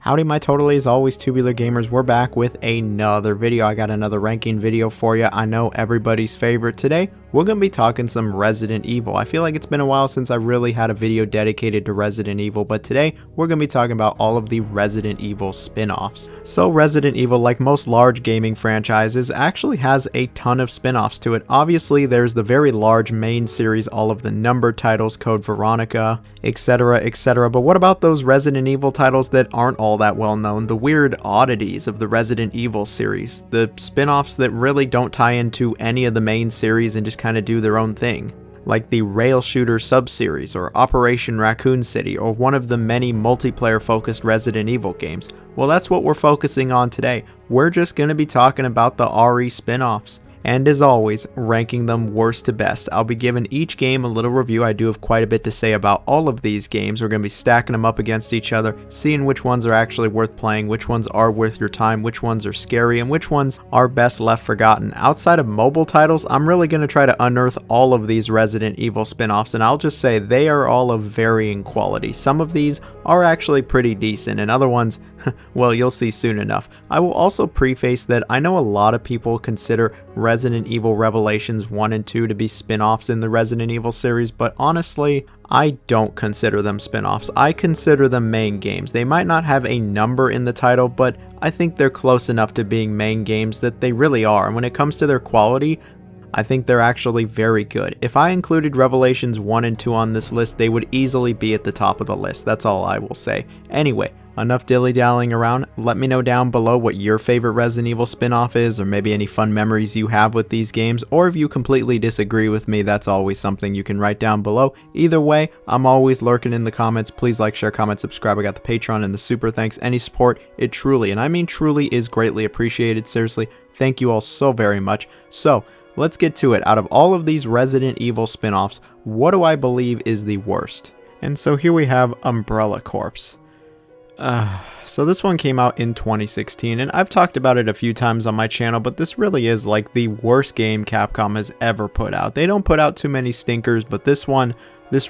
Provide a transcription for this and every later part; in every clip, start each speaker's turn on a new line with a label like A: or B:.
A: Howdy my totally as always Tubular gamers, we're back with another video. I got another ranking video for you. I know everybody's favorite. Today we're going to be talking some Resident Evil. I feel like it's been a while since I really had a video dedicated to Resident Evil, but today we're going to be talking about all of the Resident Evil spin-offs. So Resident Evil, like most large gaming franchises, actually has a ton of spin-offs to it. Obviously there's the very large main series, all of the numbered titles, Code Veronica, etc, etc. But what about those Resident Evil titles that aren't all that well known, the weird oddities of the Resident Evil series, the spin-offs that really don't tie into any of the main series and just kind of do their own thing, like the Rail Shooter sub-series or Operation Racoon City or one of the many multiplayer focused Resident Evil games? Well, that's what we're focusing on today. We're just going to be talking about the RE spin-offs. And as always, ranking them worst to best. I'll be giving each game a little review. I do have quite a bit to say about all of these games. We're going to be stacking them up against each other, seeing which ones are actually worth playing, which ones are worth your time, which ones are scary, and which ones are best left forgotten. Outside of mobile titles, I'm really going to try to unearth all of these Resident Evil spin-offs, and I'll just say they are all of varying quality. Some of these are actually pretty decent, and other ones, well, you'll see soon enough. I will also preface that I know a lot of people consider Resident Evil Revelations 1 and 2 to be spin-offs in the Resident Evil series, but honestly, I don't consider them spin-offs. I consider them main games. They might not have a number in the title, but I think they're close enough to being main games that they really are, and when it comes to their quality, I think they're actually very good. If I included Revelations 1 and 2 on this list, they would easily be at the top of the list. That's all I will say. Anyway, enough dilly-dallying around. Let me know down below what your favorite Resident Evil spin-off is, or maybe any fun memories you have with these games, or if you completely disagree with me, that's always something you can write down below. Either way, I'm always lurking in the comments. Please like, share, comment, subscribe. I got the Patreon and the super thanks. Any support, it truly, and I mean truly, is greatly appreciated. Seriously, thank you all so very much. So, let's get to it. Out of all of these Resident Evil spin-offs, what do I believe is the worst? And so here we have Umbrella Corps. So this one came out in 2016, and I've talked about it a few times on my channel, but this really is like the worst game Capcom has ever put out. They don't put out too many stinkers, but this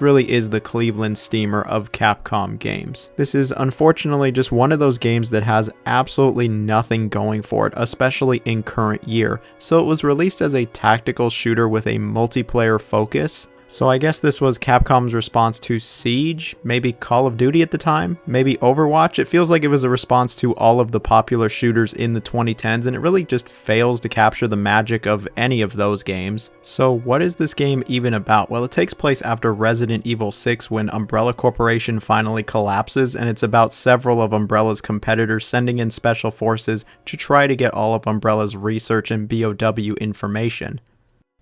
A: really is the Cleveland steamer of Capcom games. This is unfortunately just one of those games that has absolutely nothing going for it, especially in current year. So it was released as a tactical shooter with a multiplayer focus. So I guess this was Capcom's response to Siege, maybe Call of Duty at the time, maybe Overwatch. It feels like it was a response to all of the popular shooters in the 2010s, and it really just fails to capture the magic of any of those games. So what is this game even about? Well, it takes place after Resident Evil 6 when Umbrella Corporation finally collapses, and it's about several of Umbrella's competitors sending in special forces to try to get all of Umbrella's research and BOW information.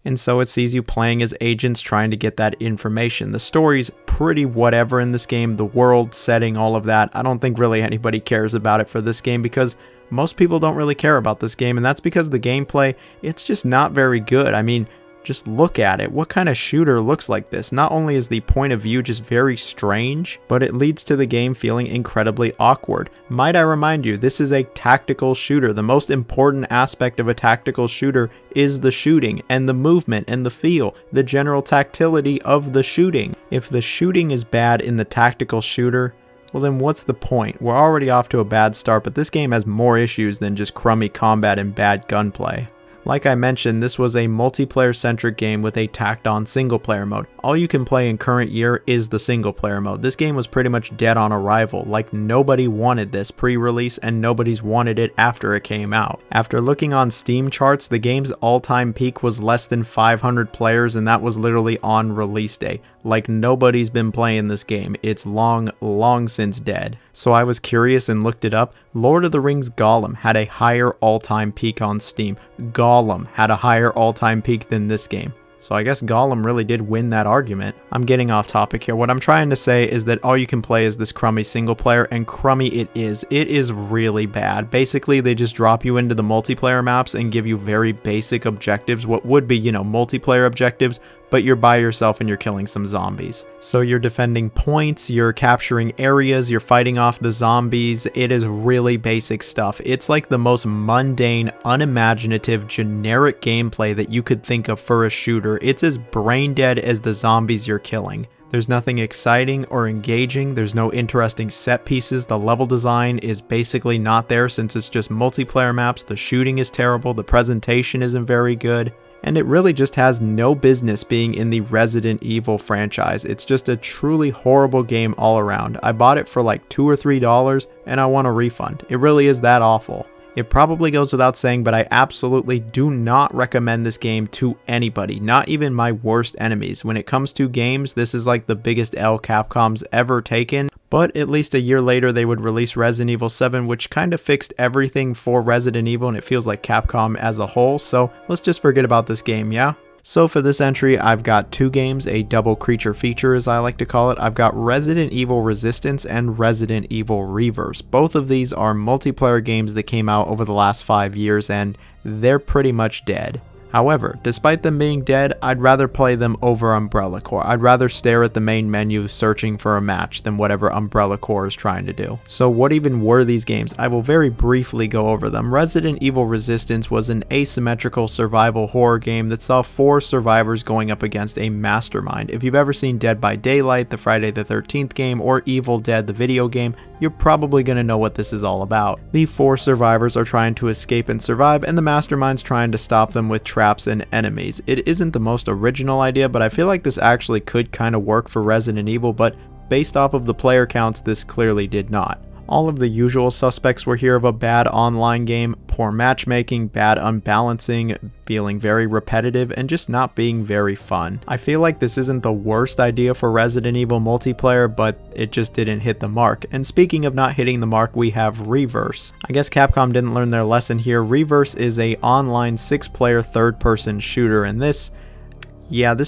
A: And so it sees you playing as agents trying to get that information. The story's pretty whatever in this game, the world, setting, all of that. I don't think really anybody cares about it for this game because most people don't really care about this game, and that's because the gameplay, it's just not very good. I mean, just look at it. What kind of shooter looks like this? Not only is the point of view just very strange, but it leads to the game feeling incredibly awkward. Might I remind you, this is a tactical shooter. The most important aspect of a tactical shooter is the shooting and the movement and the feel, the general tactility of the shooting. If the shooting is bad in the tactical shooter, well then what's the point? We're already off to a bad start, but this game has more issues than just crummy combat and bad gunplay. Like I mentioned, this was a multiplayer-centric game with a tacked-on single-player mode. All you can play in current year is the single-player mode. This game was pretty much dead on arrival, like nobody wanted this pre-release and nobody's wanted it after it came out. After looking on Steam charts, the game's all-time peak was less than 500 players, and that was literally on release day. Like nobody's been playing this game. It's long since dead. So I was curious and looked it up. Lord of the Rings Gollum had a higher all-time peak on Steam. Gollum had a higher all-time peak than this game. So I guess Gollum really did win that argument. I'm getting off topic here. What I'm trying to say is that all you can play is this crummy single player, and crummy it is. It is really bad. Basically, they just drop you into the multiplayer maps and give you very basic objectives, what would be, multiplayer objectives, but you're by yourself and you're killing some zombies. So you're defending points, you're capturing areas, you're fighting off the zombies. It is really basic stuff. It's like the most mundane, unimaginative, generic gameplay that you could think of for a shooter. It's as brain dead as the zombies you're killing. There's nothing exciting or engaging, there's no interesting set pieces, the level design is basically not there since it's just multiplayer maps, the shooting is terrible, the presentation isn't very good, and it really just has no business being in the Resident Evil franchise. It's just a truly horrible game all around. I bought it for like $2 or $3 and I want a refund. It really is that awful. It probably goes without saying, but I absolutely do not recommend this game to anybody, not even my worst enemies. When it comes to games, this is like the biggest L Capcom's ever taken, but at least a year later they would release Resident Evil 7, which kind of fixed everything for Resident Evil, and it feels like Capcom as a whole, so let's just forget about this game, yeah? So for this entry, I've got two games, a double creature feature as I like to call it. I've got Resident Evil Resistance and Resident Evil Reverse. Both of these are multiplayer games that came out over the last 5 years and they're pretty much dead. However, despite them being dead, I'd rather play them over Umbrella Corps. I'd rather stare at the main menu searching for a match than whatever Umbrella Corps is trying to do. So what even were these games? I will very briefly go over them. Resident Evil Resistance was an asymmetrical survival horror game that saw 4 survivors going up against a mastermind. If you've ever seen Dead by Daylight, the Friday the 13th game, or Evil Dead, the video game, you're probably going to know what this is all about. The 4 survivors are trying to escape and survive, and the mastermind's trying to stop them with traps and enemies. It isn't the most original idea, but I feel like this actually could kind of work for Resident Evil, but based off of the player counts, this clearly did not. All of the usual suspects were here of a bad online game, poor matchmaking, bad unbalancing, feeling very repetitive, and just not being very fun. I feel like this isn't the worst idea for Resident Evil multiplayer, but it just didn't hit the mark. And speaking of not hitting the mark, we have Reverse. I guess Capcom didn't learn their lesson here. Reverse is an online 6-player third-person shooter, and this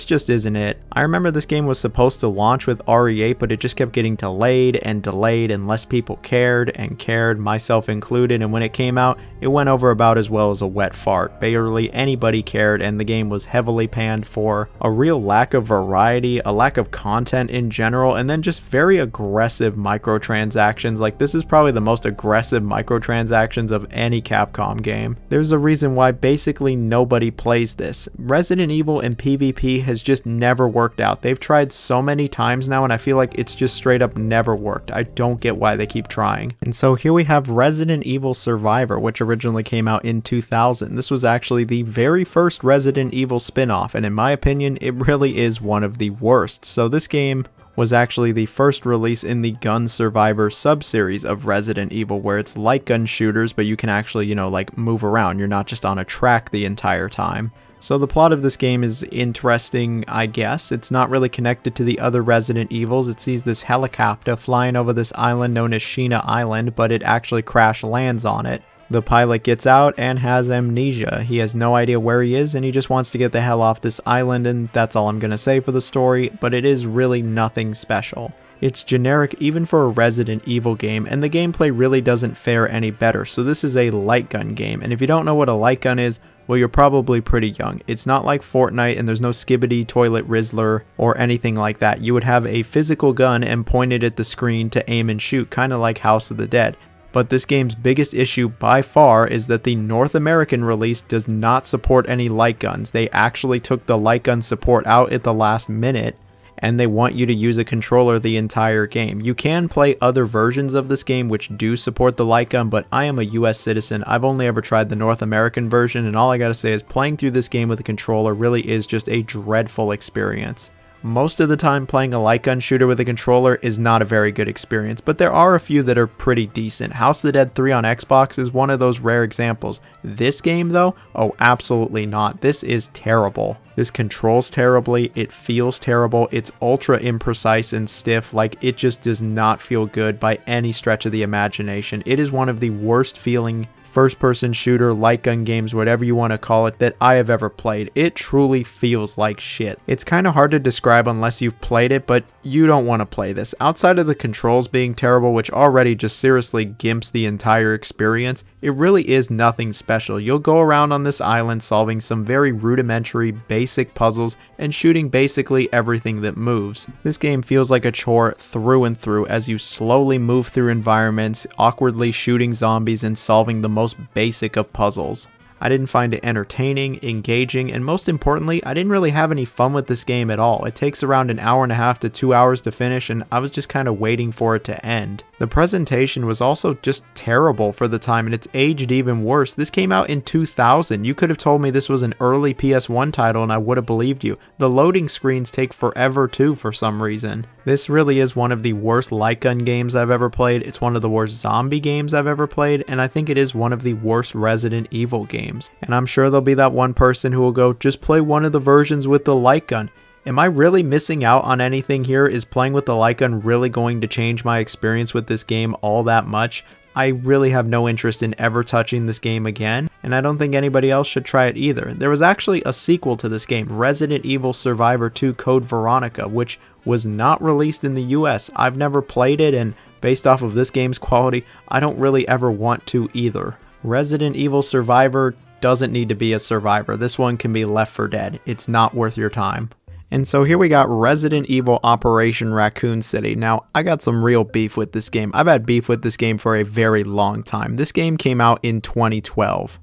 A: just isn't it. I remember this game was supposed to launch with RE8, but it just kept getting delayed and less people cared, myself included, and when it came out, it went over about as well as a wet fart. Barely anybody cared, and the game was heavily panned for a real lack of variety, a lack of content in general, and then just very aggressive microtransactions. Like, this is probably the most aggressive microtransactions of any Capcom game. There's a reason why basically nobody plays this. Resident Evil in PvP has just never worked out. They've tried so many times now, and I feel like it's just straight up never worked. I don't get why they keep trying. And so here we have Resident Evil Survivor, which originally came out in 2000. This was actually the very first Resident Evil spin-off, and in my opinion, it really is one of the worst. So this game was actually the first release in the Gun Survivor sub-series of Resident Evil, where it's like gun shooters, but you can actually, like move around. You're not just on a track the entire time. So the plot of this game is interesting, I guess. It's not really connected to the other Resident Evils. It sees this helicopter flying over this island known as Sheena Island, but it actually crash lands on it. The pilot gets out and has amnesia. He has no idea where he is, and he just wants to get the hell off this island, and that's all I'm gonna say for the story, but it is really nothing special. It's generic even for a Resident Evil game, and the gameplay really doesn't fare any better. So this is a light gun game, and if you don't know what a light gun is, well, you're probably pretty young. It's not like Fortnite, and there's no Skibbity Toilet Rizzler or anything like that. You would have a physical gun and point it at the screen to aim and shoot, kind of like House of the Dead. But this game's biggest issue by far is that the North American release does not support any light guns. They actually took the light gun support out at the last minute, and they want you to use a controller the entire game. You can play other versions of this game which do support the light gun, but I am a US citizen. I've only ever tried the North American version, and all I gotta say is playing through this game with a controller really is just a dreadful experience. Most of the time playing a light gun shooter with a controller is not a very good experience, but there are a few that are pretty decent. House of the Dead 3 on Xbox is one of those rare examples. This game though, oh absolutely not. This is terrible. This controls terribly, it feels terrible, it's ultra imprecise and stiff, like it just does not feel good by any stretch of the imagination. It is one of the worst feeling first-person shooter, light gun games, whatever you want to call it, that I have ever played. It truly feels like shit. It's kind of hard to describe unless you've played it, but you don't want to play this. Outside of the controls being terrible, which already just seriously gimps the entire experience, it really is nothing special. You'll go around on this island solving some very rudimentary, basic puzzles and shooting basically everything that moves. This game feels like a chore through and through as you slowly move through environments, awkwardly shooting zombies and solving the most basic of puzzles. I didn't find it entertaining, engaging, and most importantly, I didn't really have any fun with this game at all. It takes around an hour and a half to 2 hours to finish, and I was just kind of waiting for it to end. The presentation was also just terrible for the time, and it's aged even worse. This came out in 2000. You could have told me this was an early PS1 title and I would have believed you. The loading screens take forever too for some reason. This really is one of the worst light gun games I've ever played. It's one of the worst zombie games I've ever played, and I think it is one of the worst Resident Evil games. And I'm sure there'll be that one person who will go, just play one of the versions with the light gun. Am I really missing out on anything here? Is playing with the light gun really going to change my experience with this game all that much? I really have no interest in ever touching this game again, and I don't think anybody else should try it either. There was actually a sequel to this game, Resident Evil Survivor 2 Code Veronica, which was not released in the US. I've never played it, and based off of this game's quality, I don't really ever want to either. Resident Evil Survivor doesn't need to be a survivor. This one can be left for dead. It's not worth your time. And so here we got Resident Evil Operation Racoon City. Now, I got some real beef with this game. I've had beef with this game for a very long time. This game came out in 2012.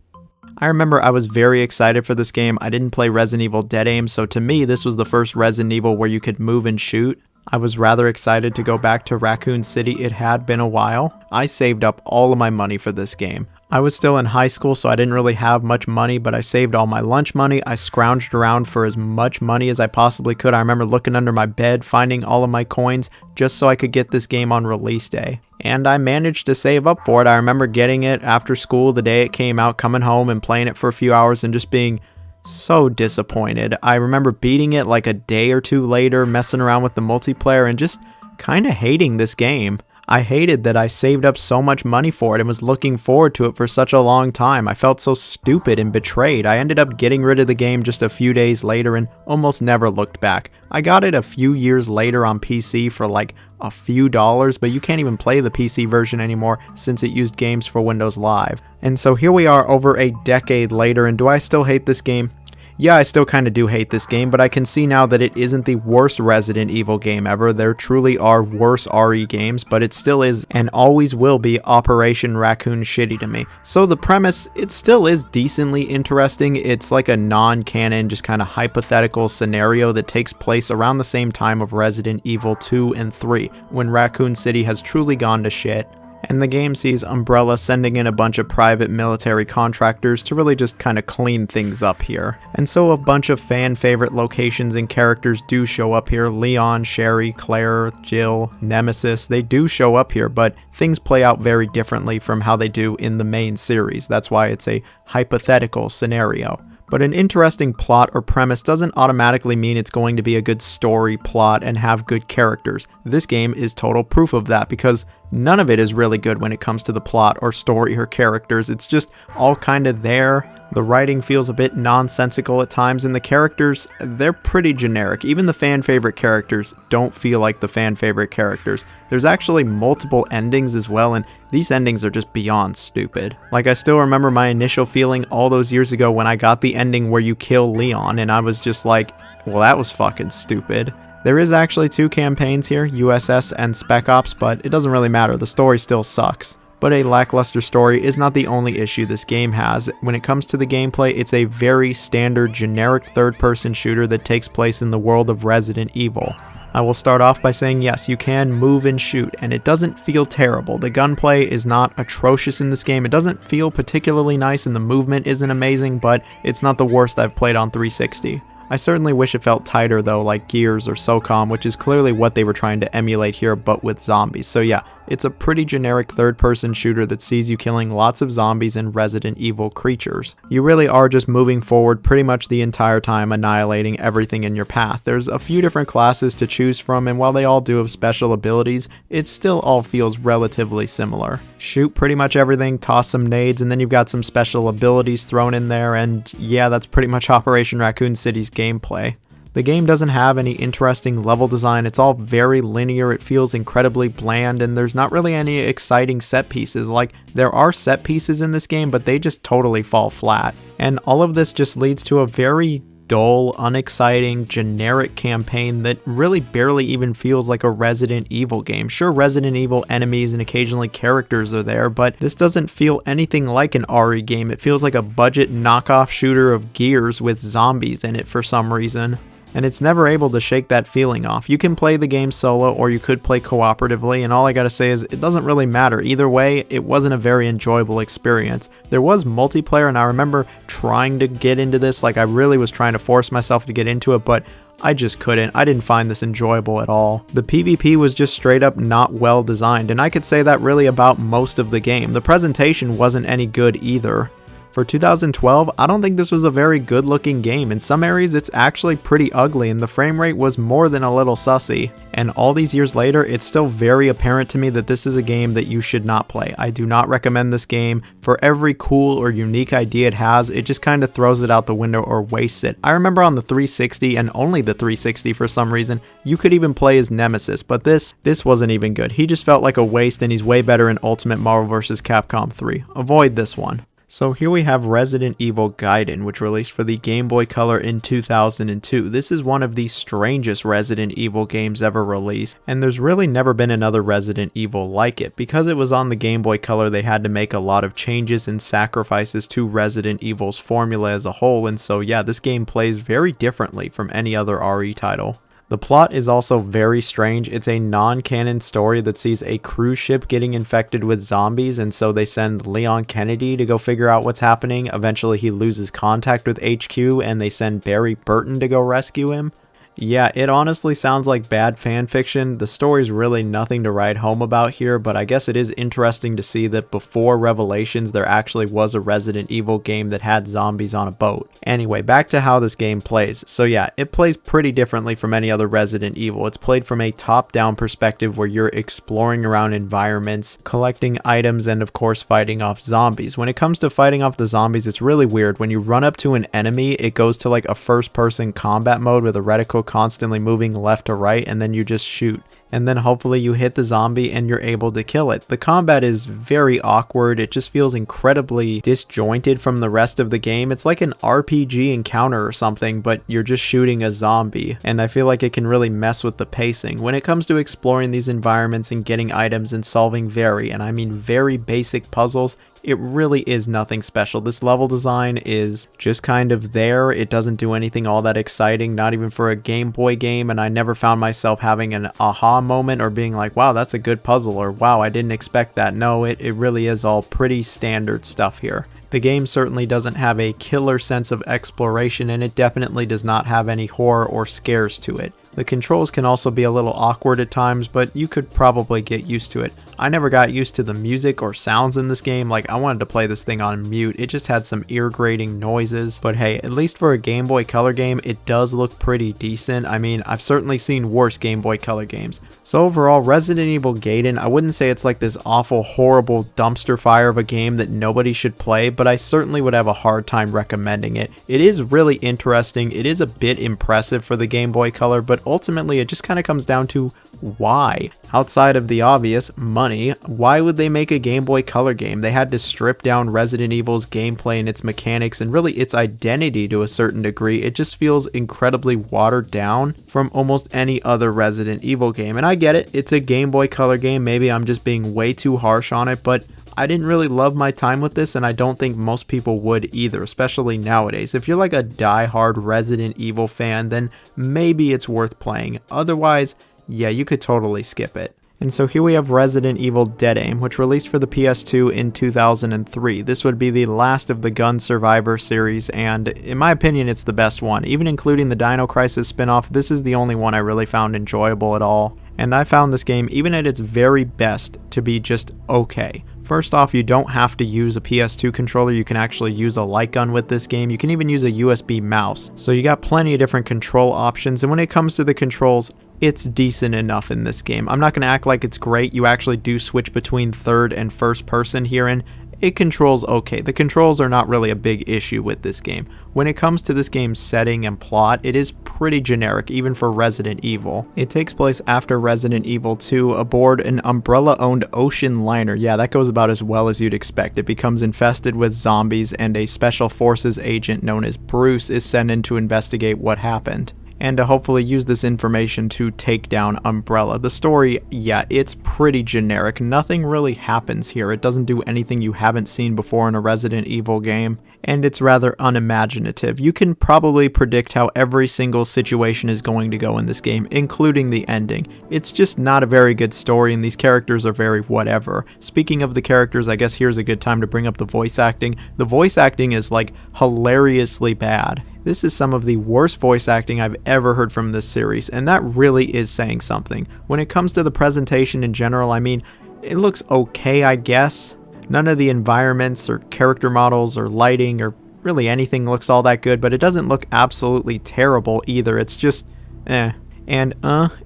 A: I remember I was very excited for this game. I didn't play Resident Evil Dead Aim, so to me, this was the first Resident Evil where you could move and shoot. I was rather excited to go back to Racoon City. It had been a while. I saved up all of my money for this game. I was still in high school, so I didn't really have much money, but I saved all my lunch money. I scrounged around for as much money as I possibly could. I remember looking under my bed, finding all of my coins, just so I could get this game on release day. And I managed to save up for it. I remember getting it after school the day it came out, coming home and playing it for a few hours and just being so disappointed. I remember beating it like a day or two later, messing around with the multiplayer and just kind of hating this game. I hated that I saved up so much money for it and was looking forward to it for such a long time. I felt so stupid and betrayed. I ended up getting rid of the game just a few days later and almost never looked back. I got it a few years later on PC for like a few dollars, but you can't even play the PC version anymore since it used games for Windows Live. And so here we are over a decade later, and do I still hate this game? Yeah, I still kind of do hate this game, but I can see now that it isn't the worst Resident Evil game ever. There truly are worse RE games, but it still is and always will be Operation Racoon Shitty to me. So the premise, it still is decently interesting. It's like a non-canon, just kind of hypothetical scenario that takes place around the same time of Resident Evil 2 and 3, when Racoon City has truly gone to shit. And the game sees Umbrella sending in a bunch of private military contractors to really just kind of clean things up here. And so a bunch of fan favorite locations and characters do show up here. Leon, Sherry, Claire, Jill, Nemesis, they do show up here, but things play out very differently from how they do in the main series. That's why it's a hypothetical scenario. But an interesting plot or premise doesn't automatically mean it's going to be a good story, plot, and have good characters. This game is total proof of that because none of it is really good when it comes to the plot or story or characters. It's just all kind of there. The writing feels a bit nonsensical at times, and the characters, they're pretty generic. Even the fan favorite characters don't feel like the fan favorite characters. There's actually multiple endings as well, and these endings are just beyond stupid. Like, I still remember my initial feeling all those years ago when I got the ending where you kill Leon, and I was just like, well, that was fucking stupid. There is actually 2 campaigns here, USS and Spec Ops, but it doesn't really matter. The story still sucks. But a lackluster story is not the only issue this game has. When it comes to the gameplay, it's a very standard, generic third-person shooter that takes place in the world of Resident Evil. I will start off by saying yes, you can move and shoot, and it doesn't feel terrible. The gunplay is not atrocious in this game. It doesn't feel particularly nice, and the movement isn't amazing, but it's not the worst I've played on 360. I certainly wish it felt tighter though, like Gears or SOCOM, which is clearly what they were trying to emulate here, but with zombies. So yeah, it's a pretty generic third-person shooter that sees you killing lots of zombies and Resident Evil creatures. You really are just moving forward pretty much the entire time, annihilating everything in your path. There's a few different classes to choose from, and while they all do have special abilities, it still all feels relatively similar. Shoot pretty much everything, toss some nades, and then you've got some special abilities thrown in there, and yeah, that's pretty much Operation Racoon City's gameplay. The game doesn't have any interesting level design. It's all very linear. It feels incredibly bland, and there's not really any exciting set pieces. Like, there are set pieces in this game, but they just totally fall flat. And all of this just leads to a very dull, unexciting, generic campaign that really barely even feels like a Resident Evil game. Sure, Resident Evil enemies and occasionally characters are there, but this doesn't feel anything like an RE game. It feels like a budget knockoff shooter of Gears with zombies in it for some reason. And it's never able to shake that feeling off. You can play the game solo or you could play cooperatively, and all I gotta say is it doesn't really matter. Either way, it wasn't a very enjoyable experience. There was multiplayer, and I remember trying to get into this, like I really was trying to force myself to get into it, but I just couldn't. I didn't find this enjoyable at all. The PvP was just straight up not well designed, and I could say that really about most of the game. The presentation wasn't any good either. For 2012, I don't think this was a very good looking game. In some areas it's actually pretty ugly and the frame rate was more than a little sussy. And all these years later, it's still very apparent to me that this is a game that you should not play. I do not recommend this game. For every cool or unique idea it has, it just kind of throws it out the window or wastes it. I remember on the 360 and only the 360 for some reason, you could even play as Nemesis, but this wasn't even good. He just felt like a waste and he's way better in Ultimate Marvel vs. Capcom 3. Avoid this one. So here we have Resident Evil Gaiden, which released for the Game Boy Color in 2002. This is one of the strangest Resident Evil games ever released, and there's really never been another Resident Evil like it. Because it was on the Game Boy Color, they had to make a lot of changes and sacrifices to Resident Evil's formula as a whole, and so yeah, this game plays very differently from any other RE title. The plot is also very strange. It's a non-canon story that sees a cruise ship getting infected with zombies, and so they send Leon Kennedy to go figure out what's happening. Eventually he loses contact with HQ and they send Barry Burton to go rescue him. Yeah, it honestly sounds like bad fan fiction. The story's really nothing to write home about here, but I guess it is interesting to see that before Revelations there actually was a Resident Evil game that had zombies on a boat. Anyway, back to how this game plays. So yeah, it plays pretty differently from any other Resident Evil. It's played from a top-down perspective where you're exploring around environments, collecting items, and of course fighting off zombies. When it comes to fighting off the zombies, it's really weird. When you run up to an enemy, it goes to like a first-person combat mode with a reticle constantly moving left to right, and then you just shoot. And then hopefully you hit the zombie and you're able to kill it. The combat is very awkward. It just feels incredibly disjointed from the rest of the game. It's like an RPG encounter or something, but you're just shooting a zombie. And I feel like it can really mess with the pacing. When it comes to exploring these environments and getting items and solving and I mean very basic puzzles, it really is nothing special. This level design is just kind of there. It doesn't do anything all that exciting, not even for a Game Boy game, and I never found myself having an aha moment or being like, wow, that's a good puzzle, or wow, I didn't expect that. No, it really is all pretty standard stuff here. The game certainly doesn't have a killer sense of exploration, and it definitely does not have any horror or scares to it. The controls can also be a little awkward at times, but you could probably get used to it. I never got used to the music or sounds in this game. Like, I wanted to play this thing on mute. It just had some ear-grating noises. But hey, at least for a Game Boy Color game, it does look pretty decent. I mean, I've certainly seen worse Game Boy Color games. So overall, Resident Evil Gaiden, I wouldn't say it's like this awful, horrible dumpster fire of a game that nobody should play, but I certainly would have a hard time recommending it. It is really interesting. It is a bit impressive for the Game Boy Color, but ultimately it just kind of comes down to why. Outside of the obvious, money, why would they make a Game Boy Color game? They had to strip down Resident Evil's gameplay and its mechanics and really its identity to a certain degree. It just feels incredibly watered down from almost any other Resident Evil game. And I get it, it's a Game Boy Color game, maybe I'm just being way too harsh on it, but I didn't really love my time with this, and I don't think most people would either, especially nowadays. If you're like a die-hard Resident Evil fan, then maybe it's worth playing. Otherwise, yeah, you could totally skip it. And so here we have Resident Evil Dead Aim, which released for the PS2 in 2003. This would be the last of the Gun Survivor series, and in my opinion, it's the best one. Even including the Dino Crisis spinoff, this is the only one I really found enjoyable at all. And I found this game, even at its very best, to be just okay. First off, you don't have to use a PS2 controller. You can actually use a light gun with this game. You can even use a USB mouse. So you got plenty of different control options, and when it comes to the controls, it's decent enough in this game. I'm not going to act like it's great. You actually do switch between third and first person here, and it controls okay. The controls are not really a big issue with this game. When it comes to this game's setting and plot, it is pretty generic, even for Resident Evil. It takes place after Resident Evil 2 aboard an Umbrella-owned ocean liner. Yeah, that goes about as well as you'd expect. It becomes infested with zombies, and a special forces agent known as Bruce is sent in to investigate what happened, and to hopefully use this information to take down Umbrella. The story, yeah, it's pretty generic. Nothing really happens here. It doesn't do anything you haven't seen before in a Resident Evil game, and it's rather unimaginative. You can probably predict how every single situation is going to go in this game, including the ending. It's just not a very good story, and these characters are very whatever. Speaking of the characters, I guess here's a good time to bring up the voice acting. The voice acting is like hilariously bad. This is some of the worst voice acting I've ever heard from this series, and that really is saying something. When it comes to the presentation in general, I mean, it looks okay, I guess. None of the environments or character models or lighting or really anything looks all that good, but it doesn't look absolutely terrible either. It's just, eh. And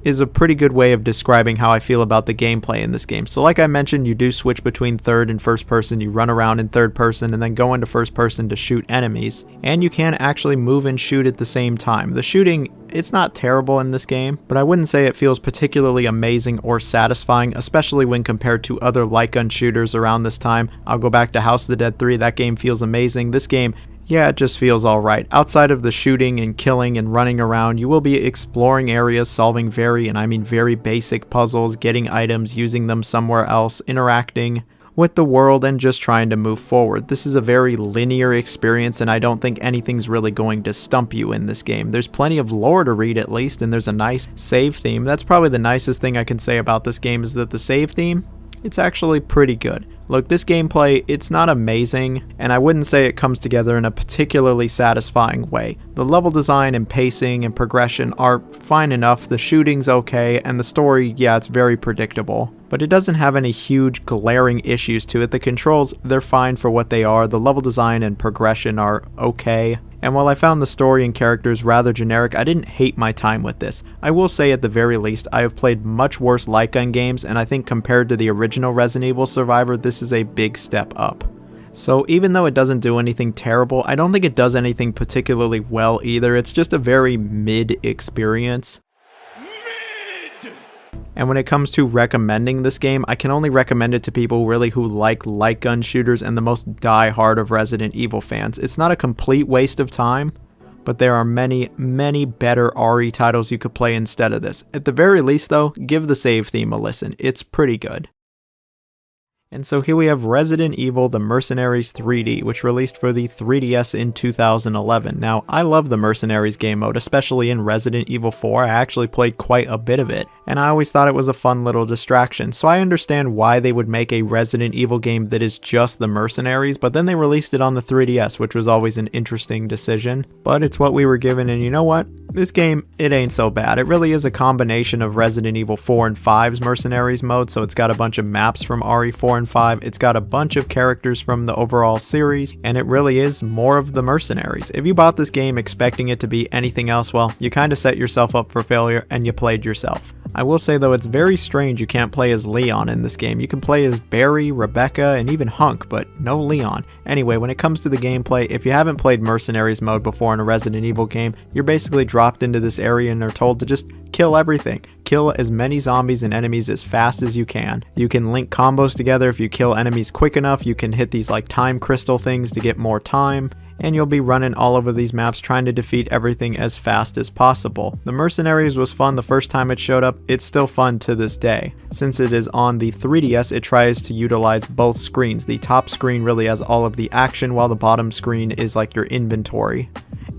A: is a pretty good way of describing how I feel about the gameplay in this game. So like I mentioned, you do switch between third and first person. You run around in third person and then go into first person to shoot enemies. And you can actually move and shoot at the same time. The shooting, it's not terrible in this game, but I wouldn't say it feels particularly amazing or satisfying, especially when compared to other light gun shooters around this time. I'll go back to House of the Dead 3. That game feels amazing. This game, yeah, it just feels alright. Outside of the shooting and killing and running around, you will be exploring areas, solving very basic puzzles, getting items, using them somewhere else, interacting with the world, and just trying to move forward. This is a very linear experience, and I don't think anything's really going to stump you in this game. There's plenty of lore to read at least, and there's a nice save theme. That's probably the nicest thing I can say about this game, is that the save theme, it's actually pretty good. Look, this gameplay, it's not amazing, and I wouldn't say it comes together in a particularly satisfying way. The level design and pacing and progression are fine enough, the shooting's okay, and the story, yeah, it's very predictable. But it doesn't have any huge glaring issues to it. The controls, they're fine for what they are. The level design and progression are okay. And while I found the story and characters rather generic, I didn't hate my time with this. I will say at the very least, I have played much worse light gun games, and I think compared to the original Resident Evil Survivor, this is a big step up. So even though it doesn't do anything terrible, I don't think it does anything particularly well either. It's just a very mid experience. And when it comes to recommending this game, I can only recommend it to people really who like light gun shooters and the most die-hard of Resident Evil fans. It's not a complete waste of time, but there are many better RE titles you could play instead of this. At the very least though, give the save theme a listen. It's pretty good. And so here we have Resident Evil The Mercenaries 3D, which released for the 3DS in 2011. Now, I love the Mercenaries game mode, especially in Resident Evil 4. I actually played quite a bit of it, and I always thought it was a fun little distraction. So I understand why they would make a Resident Evil game that is just the Mercenaries, but then they released it on the 3DS, which was always an interesting decision. But it's what we were given, and you know what? This game, it ain't so bad. It really is a combination of Resident Evil 4 and 5's Mercenaries mode, so it's got a bunch of maps from RE4 and 5, it's got a bunch of characters from the overall series, and it really is more of the Mercenaries. If you bought this game expecting it to be anything else, well, you kind of set yourself up for failure and you played yourself. I will say though, it's very strange you can't play as Leon in this game. You can play as Barry, Rebecca, and even Hunk, but no Leon. Anyway, when it comes to the gameplay, if you haven't played Mercenaries mode before in a Resident Evil game, you're basically dropped into this area and are told to just kill everything. Kill as many zombies and enemies as fast as you can. You can link combos together. If you kill enemies quick enough, you can hit these like time crystal things to get more time. And you'll be running all over these maps trying to defeat everything as fast as possible. The Mercenaries was fun the first time it showed up. It's still fun to this day. Since it is on the 3DS, it tries to utilize both screens. The top screen really has all of the action, while the bottom screen is like your inventory.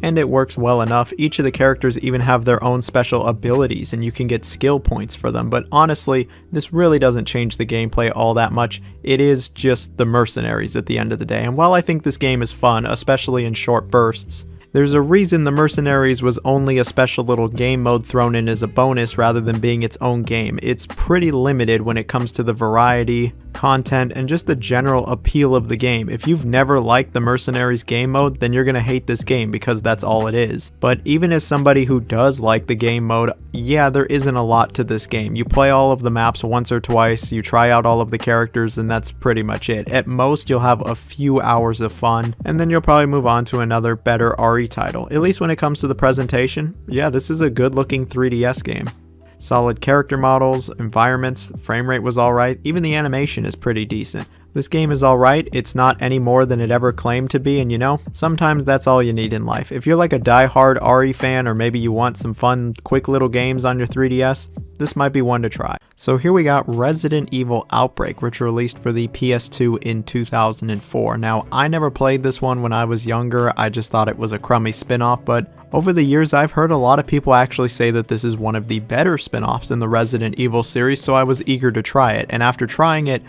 A: And it works well enough. Each of the characters even have their own special abilities, and you can get skill points for them, but honestly, this really doesn't change the gameplay all that much. It is just the Mercenaries at the end of the day, and while I think this game is fun, especially in short bursts, there's a reason the Mercenaries was only a special little game mode thrown in as a bonus rather than being its own game. It's pretty limited when it comes to the variety, content, and just the general appeal of the game. If you've never liked the Mercenaries game mode, then you're gonna hate this game because that's all it is. But even as somebody who does like the game mode, yeah, there isn't a lot to this game. You play all of the maps once or twice, you try out all of the characters, and that's pretty much it. At most, you'll have a few hours of fun, and then you'll probably move on to another better RE title. At least when it comes to the presentation, yeah, this is a good looking 3DS game. Solid character models, environments, frame rate was alright, even the animation is pretty decent. This game is alright, it's not any more than it ever claimed to be, and you know, sometimes that's all you need in life. If you're like a die-hard RE fan, or maybe you want some fun, quick little games on your 3DS, this might be one to try. So here we got Resident Evil Outbreak, which released for the PS2 in 2004. Now, I never played this one when I was younger, I just thought it was a crummy spin-off, but over the years I've heard a lot of people actually say that this is one of the better spin-offs in the Resident Evil series, so I was eager to try it, and after trying it,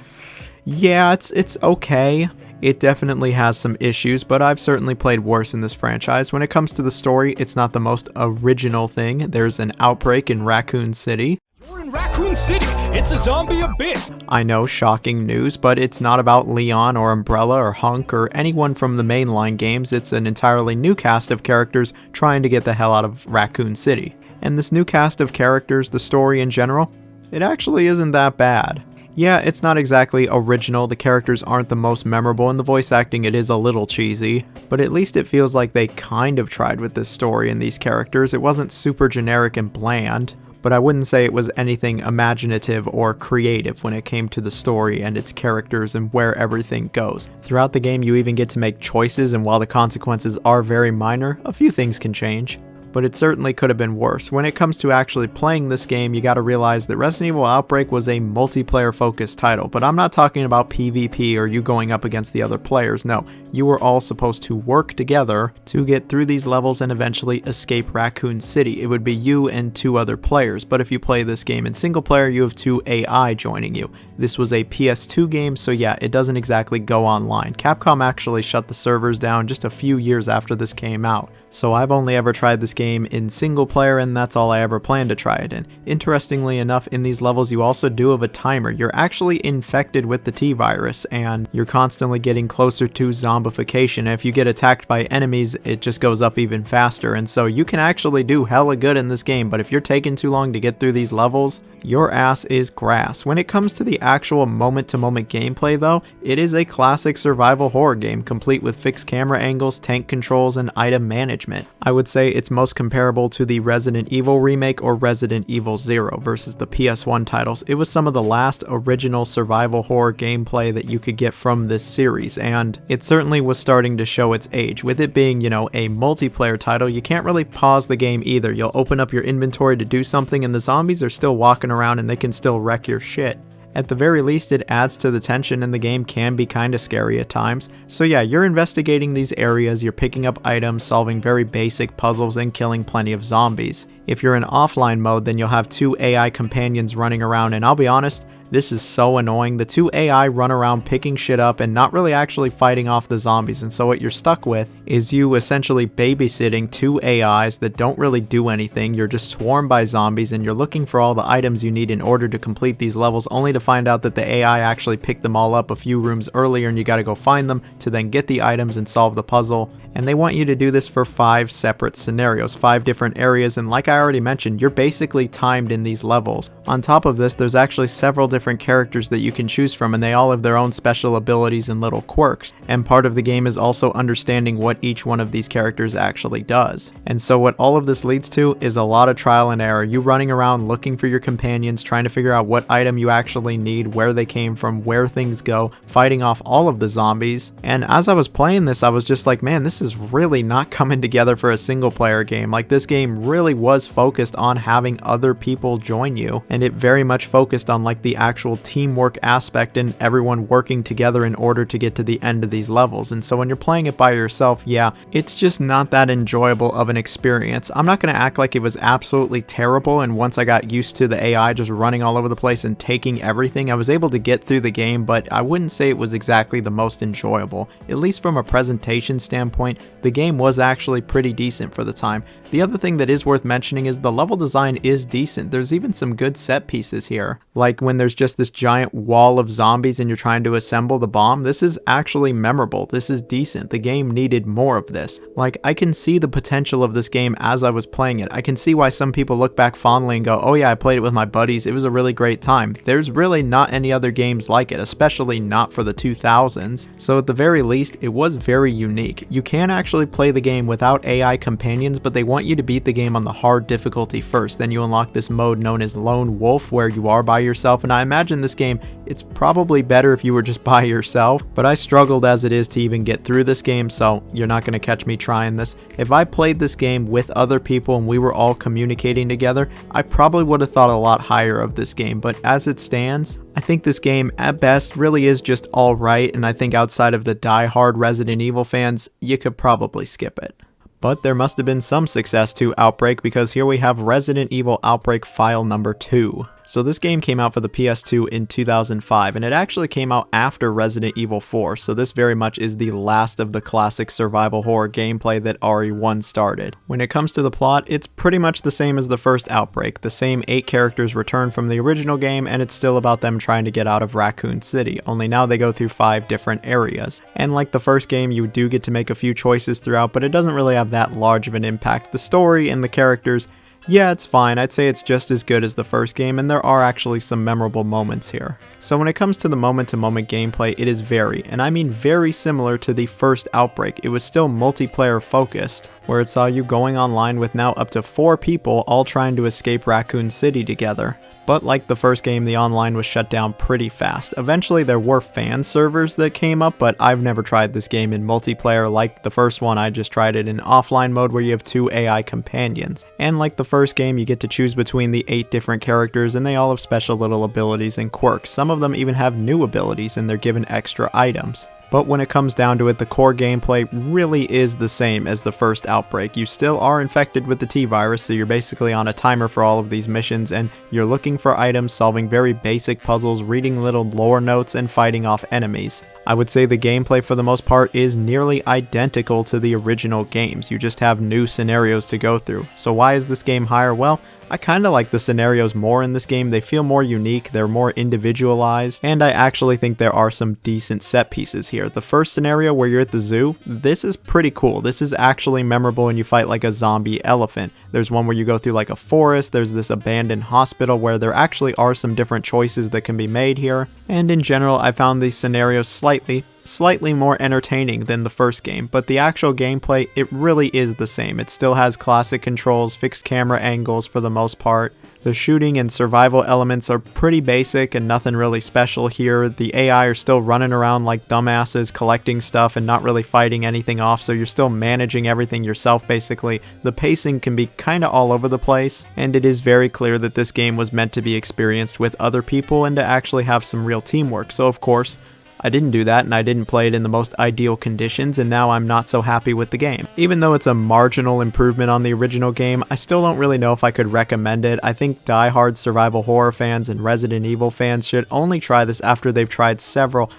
A: yeah, it's okay. It definitely has some issues, but I've certainly played worse in this franchise. When it comes to the story, it's not the most original thing. There's an outbreak in Racoon City.
B: You're in Racoon City! It's a zombie abyss!
A: I know, shocking news, but it's not about Leon or Umbrella or Hunk or anyone from the mainline games. It's an entirely new cast of characters trying to get the hell out of Racoon City. And this new cast of characters, the story in general, it actually isn't that bad. Yeah, it's not exactly original, the characters aren't the most memorable, and the voice acting, it is a little cheesy, but at least it feels like they kind of tried with this story and these characters. It wasn't super generic and bland, but I wouldn't say it was anything imaginative or creative when it came to the story and its characters and where everything goes. Throughout the game, you even get to make choices, and while the consequences are very minor, a few things can change. But it certainly could have been worse. When it comes to actually playing this game, you gotta realize that Resident Evil Outbreak was a multiplayer focused title, but I'm not talking about PvP or you going up against the other players. No, you were all supposed to work together to get through these levels and eventually escape Racoon City. It would be you and 2 other players, but if you play this game in single player, you have 2 AI joining you. This was a PS2 game, so yeah, it doesn't exactly go online. Capcom actually shut the servers down just a few years after this came out, so I've only ever tried this game in single player, and that's all I ever plan to try it in. Interestingly enough, in these levels you also do have a timer. You're actually infected with the T-virus, and you're constantly getting closer to zombification. And if you get attacked by enemies, it just goes up even faster, and so you can actually do hella good in this game, but if you're taking too long to get through these levels, your ass is grass. When it comes to the actual moment-to-moment gameplay though, it is a classic survival horror game, complete with fixed camera angles, tank controls, and item management. I would say it's most comparable to the Resident Evil remake or Resident Evil 0 versus the PS1 titles. It was some of the last original survival horror gameplay that you could get from this series, and it certainly was starting to show its age. With it being, you know, a multiplayer title, you can't really pause the game either. You'll open up your inventory to do something and the zombies are still walking around and they can still wreck your shit. At the very least, it adds to the tension, and the game can be kinda scary at times. So yeah, you're investigating these areas, you're picking up items, solving very basic puzzles, and killing plenty of zombies. If you're in offline mode, then you'll have 2 AI companions running around, and I'll be honest, this is so annoying. The 2 AI run around picking shit up and not really actually fighting off the zombies, and so what you're stuck with is you essentially babysitting 2 AIs that don't really do anything. You're just swarmed by zombies and you're looking for all the items you need in order to complete these levels, only to find out that the AI actually picked them all up a few rooms earlier and you gotta go find them to then get the items and solve the puzzle. And they want you to do this for 5 separate scenarios, 5 different areas, and like I already mentioned, you're basically timed in these levels. On top of this, there's actually several different characters that you can choose from, and they all have their own special abilities and little quirks. And part of the game is also understanding what each one of these characters actually does. And so what all of this leads to is a lot of trial and error. You running around looking for your companions, trying to figure out what item you actually need, where they came from, where things go, fighting off all of the zombies. And as I was playing this, I was just like, man, this is really not coming together for a single player game. Like, this game really was focused on having other people join you, and it very much focused on like the actual teamwork aspect and everyone working together in order to get to the end of these levels. And so when you're playing it by yourself, yeah, it's just not that enjoyable of an experience. I'm not going to act like it was absolutely terrible, and once I got used to the AI just running all over the place and taking everything, I was able to get through the game, but I wouldn't say it was exactly the most enjoyable. At least from a presentation standpoint, point, the game was actually pretty decent for the time. The other thing that is worth mentioning is the level design is decent. There's even some good set pieces here. Like when there's just this giant wall of zombies and you're trying to assemble the bomb, this is actually memorable. This is decent. The game needed more of this. Like, I can see the potential of this game as I was playing it. I can see why some people look back fondly and go, oh yeah, I played it with my buddies. It was a really great time. There's really not any other games like it, especially not for the 2000s. So at the very least, it was very unique. You can actually play the game without AI companions, but they want you to beat the game on the hard difficulty first. Then you unlock this mode known as Lone Wolf, where you are by yourself, and I imagine this game, it's probably better if you were just by yourself, but I struggled as it is to even get through this game, so you're not going to catch me trying this. If I played this game with other people and we were all communicating together, I probably would have thought a lot higher of this game, but as it stands, I think this game at best really is just alright, and I think outside of the die-hard Resident Evil fans, you could probably skip it. But there must have been some success to Outbreak, because here we have Resident Evil Outbreak File number 2. So this game came out for the PS2 in 2005, and it actually came out after Resident Evil 4, so this very much is the last of the classic survival horror gameplay that RE1 started. When it comes to the plot, it's pretty much the same as the first Outbreak. The same 8 characters return from the original game, and it's still about them trying to get out of Racoon City, only now they go through 5 different areas. And like the first game, you do get to make a few choices throughout, but it doesn't really have that large of an impact. The story and the characters, yeah, it's fine. I'd say it's just as good as the first game, and there are actually some memorable moments here. So when it comes to the moment-to-moment gameplay, it is very, and I mean very similar to the first Outbreak. It was still multiplayer focused, where it saw you going online with now up to 4 people all trying to escape Racoon City together. But like the first game, the online was shut down pretty fast. Eventually there were fan servers that came up, but I've never tried this game in multiplayer like the first one. I just tried it in offline mode where you have 2 AI companions. And like the first game, you get to choose between the 8 different characters, and they all have special little abilities and quirks. Some of them even have new abilities and they're given extra items. But when it comes down to it, the core gameplay really is the same as the first Outbreak. You still are infected with the T-virus, so you're basically on a timer for all of these missions, and you're looking for items, solving very basic puzzles, reading little lore notes, and fighting off enemies. I would say the gameplay for the most part is nearly identical to the original games. You just have new scenarios to go through. So why is this game higher? Well, I kinda like the scenarios more in this game. They feel more unique, they're more individualized, and I actually think there are some decent set pieces here. The first scenario where you're at the zoo, this is pretty cool. This is actually memorable, and you fight like a zombie elephant. There's one where you go through like a forest, there's this abandoned hospital where there actually are some different choices that can be made here, and in general I found these scenarios slightly more entertaining than the first game, but the actual gameplay, it really is the same. It still has classic controls, fixed camera angles for the most part. The shooting and survival elements are pretty basic and nothing really special here. The AI are still running around like dumbasses collecting stuff and not really fighting anything off, so you're still managing everything yourself basically. The pacing can be kinda all over the place, and it is very clear that this game was meant to be experienced with other people and to actually have some real teamwork. So of course, I didn't do that, and I didn't play it in the most ideal conditions, and now I'm not so happy with the game. Even though it's a marginal improvement on the original game, I still don't really know if I could recommend it. I think die-hard survival horror fans and Resident Evil fans should only try this after they've tried several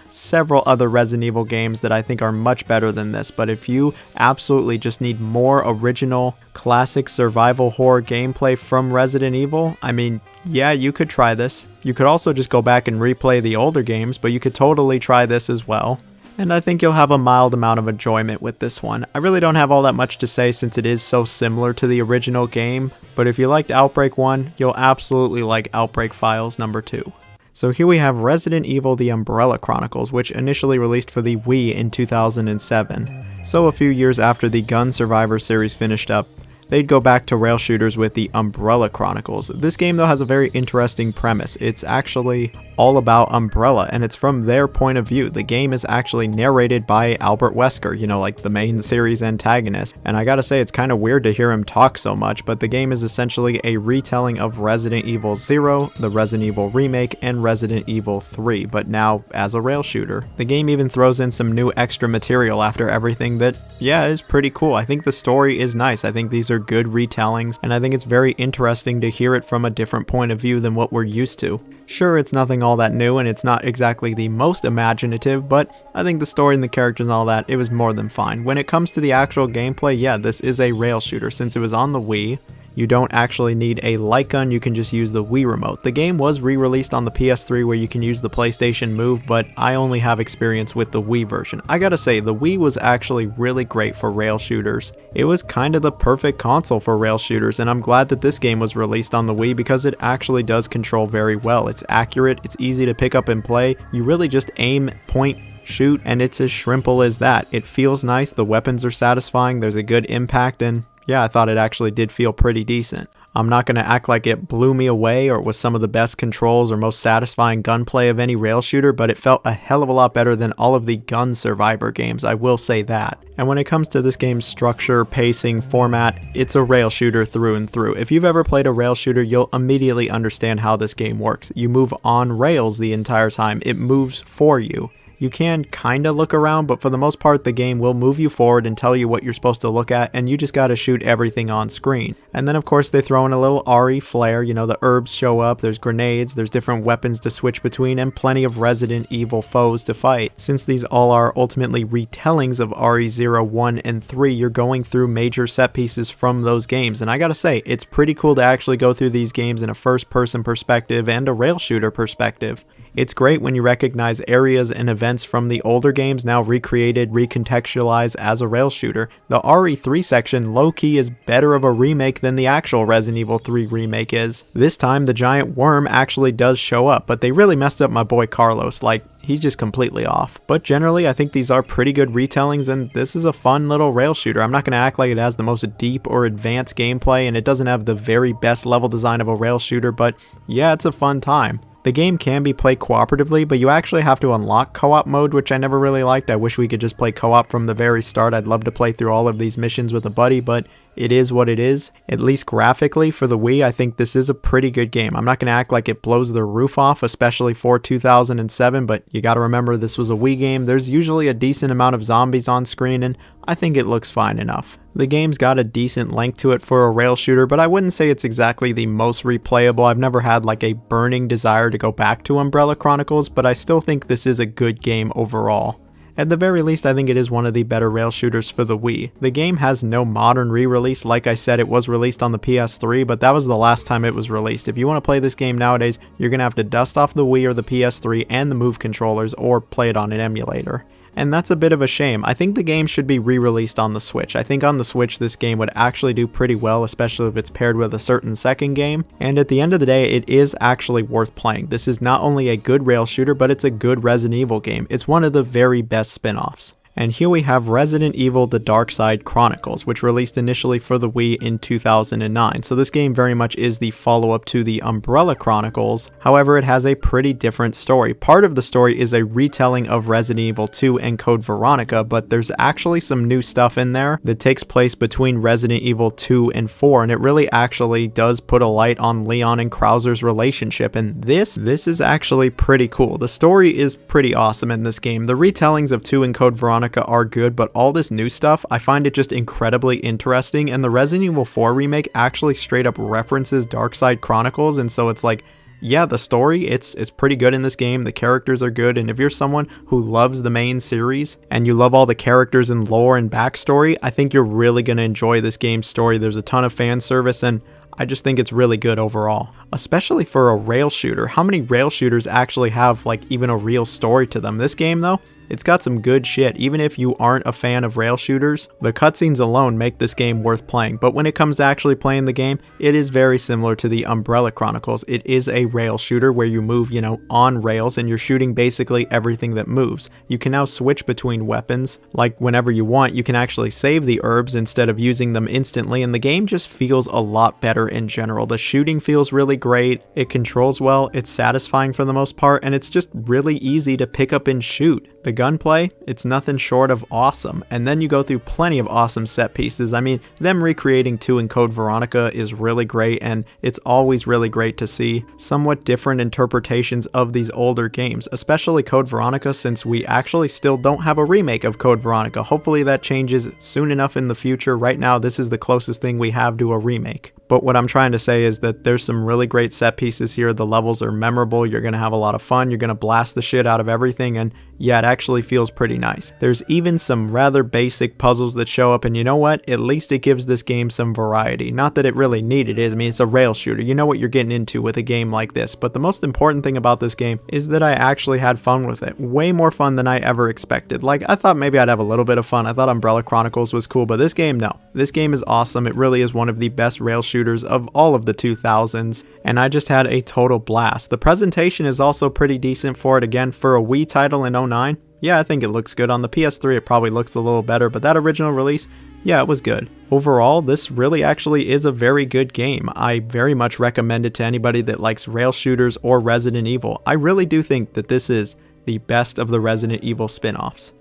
A: other Resident Evil games that I think are much better than this. But if you absolutely just need more original, classic survival horror gameplay from Resident Evil, I mean, yeah, you could try this. You could also just go back and replay the older games, but you could totally try this as well. And I think you'll have a mild amount of enjoyment with this one. I really don't have all that much to say since it is so similar to the original game, but if you liked Outbreak 1, you'll absolutely like Outbreak Files number 2. So here we have Resident Evil The Umbrella Chronicles, which initially released for the Wii in 2007. So a few years after the Gun Survivor series finished up, they'd go back to rail shooters with the Umbrella Chronicles. This game though has a very interesting premise. It's actually all about Umbrella, and it's from their point of view. The game is actually narrated by Albert Wesker, you know, like the main series antagonist. And I gotta say, it's kind of weird to hear him talk so much, but the game is essentially a retelling of Resident Evil 0, the Resident Evil remake, and Resident Evil 3, but now as a rail shooter. The game even throws in some new extra material after everything that, yeah, is pretty cool. I think the story is nice. I think these are they're good retellings, and I think it's very interesting to hear it from a different point of view than what we're used to. Sure, it's nothing all that new, and it's not exactly the most imaginative, but I think the story and the characters and all that, it was more than fine. When it comes to the actual gameplay, yeah, this is a rail shooter. Since it was on the Wii, you don't actually need a light gun, you can just use the Wii remote. The game was re-released on the PS3 where you can use the PlayStation Move, but I only have experience with the Wii version. I gotta say, the Wii was actually really great for rail shooters. It was kind of the perfect console for rail shooters, and I'm glad that this game was released on the Wii because it actually does control very well. It's accurate, it's easy to pick up and play. You really just aim, point, shoot, and it's as simple as that. It feels nice, the weapons are satisfying, there's a good impact, and yeah, I thought it actually did feel pretty decent. I'm not going to act like it blew me away or was some of the best controls or most satisfying gunplay of any rail shooter, but it felt a hell of a lot better than all of the gun survivor games, I will say that. And when it comes to this game's structure, pacing, format, it's a rail shooter through and through. If you've ever played a rail shooter, you'll immediately understand how this game works. You move on rails the entire time, it moves for you. You can kinda look around, but for the most part the game will move you forward and tell you what you're supposed to look at, and you just gotta shoot everything on screen. And then of course they throw in a little RE flair, you know, the herbs show up, there's grenades, there's different weapons to switch between, and plenty of Resident Evil foes to fight. Since these all are ultimately retellings of RE0, 1, and 3, you're going through major set pieces from those games, and I gotta say, it's pretty cool to actually go through these games in a first-person perspective and a rail shooter perspective. It's great when you recognize areas and events from the older games now recreated, recontextualized as a rail shooter. The RE3 section low-key is better of a remake than the actual Resident Evil 3 remake is. This time the giant worm actually does show up, but they really messed up my boy Carlos, like he's just completely off. But generally I think these are pretty good retellings, and this is a fun little rail shooter. I'm not going to act like it has the most deep or advanced gameplay, and it doesn't have the very best level design of a rail shooter, but yeah, it's a fun time. The game can be played cooperatively, but you actually have to unlock co-op mode, which I never really liked. I wish we could just play co-op from the very start. I'd love to play through all of these missions with a buddy, but it is what it is. At least graphically for the Wii, I think this is a pretty good game. I'm not going to act like it blows the roof off, especially for 2007, but you got to remember this was a Wii game. There's usually a decent amount of zombies on screen, and I think it looks fine enough. The game's got a decent length to it for a rail shooter, but I wouldn't say it's exactly the most replayable. I've never had like a burning desire to go back to Umbrella Chronicles, but I still think this is a good game overall. At the very least, I think it is one of the better rail shooters for the Wii. The game has no modern re-release. Like I said, it was released on the PS3, but that was the last time it was released. If you want to play this game nowadays, you're going to have to dust off the Wii or the PS3 and the Move controllers, or play it on an emulator. And that's a bit of a shame. I think the game should be re-released on the Switch. I think on the Switch this game would actually do pretty well, especially if it's paired with a certain second game. And at the end of the day, it is actually worth playing. This is not only a good rail shooter, but it's a good Resident Evil game. It's one of the very best spin-offs. And here we have Resident Evil The Dark Side Chronicles, which released initially for the Wii in 2009. So this game very much is the follow-up to the Umbrella Chronicles. However, it has a pretty different story. Part of the story is a retelling of Resident Evil 2 and Code Veronica, but there's actually some new stuff in there that takes place between Resident Evil 2 and 4, and it really actually does put a light on Leon and Krauser's relationship, and this is actually pretty cool. The story is pretty awesome in this game. The retellings of 2 and Code Veronica are good, but all this new stuff, I find it just incredibly interesting, and the Resident Evil 4 remake actually straight up references Dark Side Chronicles, and so it's like, yeah, the story, it's pretty good in this game, the characters are good, and if you're someone who loves the main series, and you love all the characters and lore and backstory, I think you're really going to enjoy this game's story. There's a ton of fan service, and I just think it's really good overall. Especially for a rail shooter. How many rail shooters actually have like even a real story to them? This game though, it's got some good shit. Even if you aren't a fan of rail shooters, the cutscenes alone make this game worth playing. But when it comes to actually playing the game, it is very similar to the Umbrella Chronicles. It is a rail shooter where you move, on rails, and you're shooting basically everything that moves. You can now switch between weapons, like whenever you want. You can actually save the herbs instead of using them instantly, and the game just feels a lot better in general. The shooting feels really great, it controls well, it's satisfying for the most part, and it's just really easy to pick up and shoot. The gunplay, it's nothing short of awesome. And then you go through plenty of awesome set pieces. I mean, them recreating 2 in Code Veronica is really great, and it's always really great to see somewhat different interpretations of these older games, especially Code Veronica, since we actually still don't have a remake of Code Veronica. Hopefully that changes soon enough in the future. Right now, this is the closest thing we have to a remake. But what I'm trying to say is that there's some really great set pieces here. The levels are memorable. You're going to have a lot of fun. You're going to blast the shit out of everything. And yeah, it actually feels pretty nice. There's even some rather basic puzzles that show up. And you know what? At least it gives this game some variety. Not that it really needed it. I mean, it's a rail shooter. You know what you're getting into with a game like this. But the most important thing about this game is that I actually had fun with it. Way more fun than I ever expected. Like, I thought maybe I'd have a little bit of fun. I thought Umbrella Chronicles was cool. But this game, no. This game is awesome. It really is one of the best rail shooters of all of the 2000s, and I just had a total blast. The presentation is also pretty decent for it. Again, for a Wii title in 09, yeah, I think it looks good. On the PS3 it probably looks a little better, but that original release, yeah, it was good. Overall, this really actually is a very good game. I very much recommend it to anybody that likes rail shooters or Resident Evil. I really do think that this is the best of the Resident Evil spin-offs.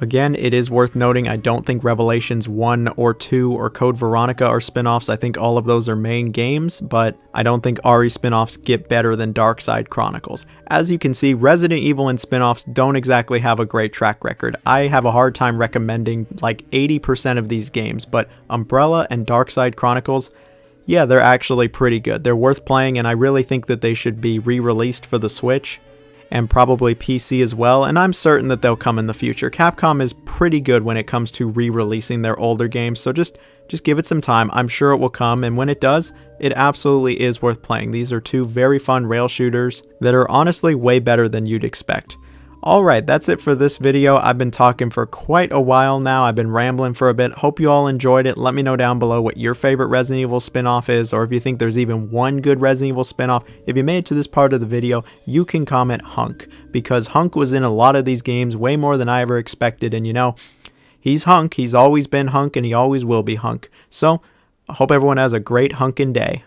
A: Again, it is worth noting, I don't think Revelations 1 or 2 or Code Veronica are spin-offs. I think all of those are main games, but I don't think RE spin-offs get better than Darkside Chronicles. As you can see, Resident Evil and spin-offs don't exactly have a great track record. I have a hard time recommending like 80% of these games, but Umbrella and Darkside Chronicles, yeah, they're actually pretty good. They're worth playing, and I really think that they should be re-released for the Switch and probably PC as well, and I'm certain that they'll come in the future. Capcom is pretty good when it comes to re-releasing their older games, so just give it some time. I'm sure it will come, and when it does, it absolutely is worth playing. These are 2 very fun rail shooters that are honestly way better than you'd expect. Alright, that's it for this video. I've been talking for quite a while now. I've been rambling for a bit. Hope you all enjoyed it. Let me know down below what your favorite Resident Evil spin-off is, or if you think there's even one good Resident Evil spin-off. If you made it to this part of the video, you can comment Hunk, because Hunk was in a lot of these games way more than I ever expected, and you know, he's Hunk. He's always been Hunk, and he always will be Hunk. So, I hope everyone has a great hunkin' day.